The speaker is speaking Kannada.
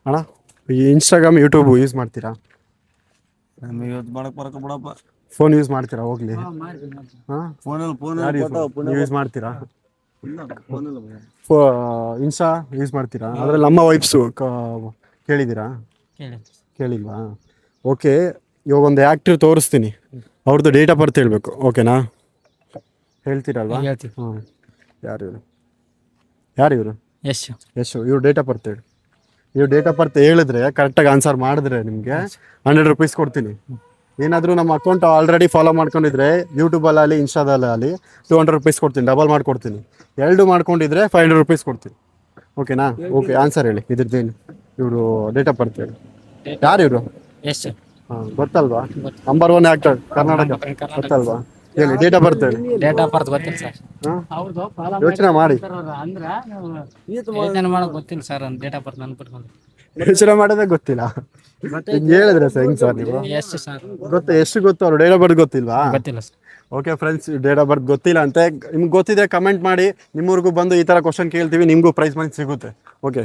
ಅಣ್ಣ ಈ ಇನ್ಸ್ಟಾಗ್ರಾಮ್ ಯೂಟ್ಯೂಬ್ ಯೂಸ್ ಮಾಡ್ತೀರಾ? ನಮಗೆ ಇವತ್ತು ಮಾಡಕ್ ಬರಕ ಬಿಡಪ್ಪ. ಫೋನ್ ಯೂಸ್ ಮಾಡ್ತೀರಾ ಹೋಗ್ಲಿ? ಹಾಂ, ಫೋನಲ್ಲಿ ಯೂಸ್ ಮಾಡ್ತೀರಾ? ಇಲ್ಲ ಫೋನಿಲ್ಲ ಇನ್ಸ್ಟಾ ಯೂಸ್ ಮಾಡ್ತೀರಾ? ಅದ್ರಲ್ಲಿ ನಮ್ಮ ವೈಬ್ಸು ಕೇಳಿದ್ದೀರಾ? ಕೇಳಿಲ್ವಾ? ಓಕೆ, ಇವಾಗ ಒಂದು ಆ್ಯಕ್ಟಿವ್ ತೋರಿಸ್ತೀನಿ, ಅವ್ರದ್ದು ಡೇಟ್ ಆಫ್ ಬರ್ತ್ ಹೇಳಬೇಕು. ಓಕೆನಾ? ಹೇಳ್ತೀರಲ್ವಾ? ಹಾಂ. ಯಾರು ಇವರು? ಯಶ್. ಇವ್ರು ಡೇಟ್ ಆಫ್ ಬರ್ತ್ ಹೇಳಿ. ಇವ್ರು ಡೇಟ್ ಆಫ್ ಬರ್ತ್ ಹೇಳಿದ್ರೆ ಕರೆಕ್ಟಾಗಿ ಆನ್ಸರ್ ಮಾಡಿದ್ರೆ ನಿಮಗೆ 100 ರೂಪೀಸ್ ಕೊಡ್ತೀನಿ. ಏನಾದರೂ ನಮ್ಮ ಅಕೌಂಟ್ ಆಲ್ರೆಡಿ ಫಾಲೋ ಮಾಡ್ಕೊಂಡಿದ್ರೆ ಯೂಟ್ಯೂಬಲ್ಲಿ ಇನ್ಸ್ಟಾದಲ್ಲಿ 200 ರೂಪೀಸ್ ಕೊಡ್ತೀನಿ, ಡಬಲ್ ಮಾಡಿಕೊಡ್ತೀನಿ. 2 ಮಾಡ್ಕೊಂಡಿದ್ರೆ 500 ರೂಪೀಸ್ ಕೊಡ್ತೀನಿ. ಓಕೆನಾ? ಓಕೆ, ಆನ್ಸರ್ ಹೇಳಿ ಇದ್ರದ್ದೇನು. ಇವರು ಡೇಟ್ ಆಫ್ ಬರ್ತ್ ಹೇಳಿ. ಯಾರು ಇವರು? ಹಾಂ, ಗೊತ್ತಲ್ವಾ? ನಂಬರ್ 1 ಆ್ಯಕ್ಟರ್ ಕರ್ನಾಟಕ, ಗೊತ್ತಲ್ವಾ? ಹೇಳಿ ಡೇಟ್ ಆಫ್ ಬರ್ತ್ ಹೇಳಿ. ಡೇಟ್ ಆಫ್ ಬರ್ತ್ ಗೊತ್ತಿಲ್ಲ ಸರ್. ಯೋಚನೆ ಮಾಡಿ. ಗೊತ್ತಿಲ್ಲ ಸರ್, ಡೇಟ್ ಆಫ್ ಬರ್ತ್ ನೆನ್ಪಿಟ್ಕೊಂಡು. ಯೋಚನೆ ಮಾಡೋದೇ ಗೊತ್ತಿಲ್ಲ. ಹಿಂಗೆ ಹೇಳಿದ್ರೆ ಸರ್ ಹೆಂಗೆ ಸರ್ ನೀವು? ಸರ್ ಗೊತ್ತಾ? ಎಷ್ಟು ಗೊತ್ತು? ಅವ್ರು ಡೇಟ್ ಆಫ್ ಬರ್ತ್ ಗೊತ್ತಿಲ್ವಾ? ಗೊತ್ತಿಲ್ಲ sir. Okay friends, date of birth ಗೊತ್ತಿಲ್ಲ ಅಂತೆ. ನಿಮ್ಗೆ ಗೊತ್ತಿದೆ ಕಮೆಂಟ್ ಮಾಡಿ, ನಿಮ್ಮೂರಿಗೂ ಬಂದು ಈ ಥರ ಕ್ವಶನ್ ಕೇಳ್ತೀವಿ, ನಿಮಗೂ ಪ್ರೈಸ್ ಮನಿ ಸಿಗುತ್ತೆ. ಓಕೆ.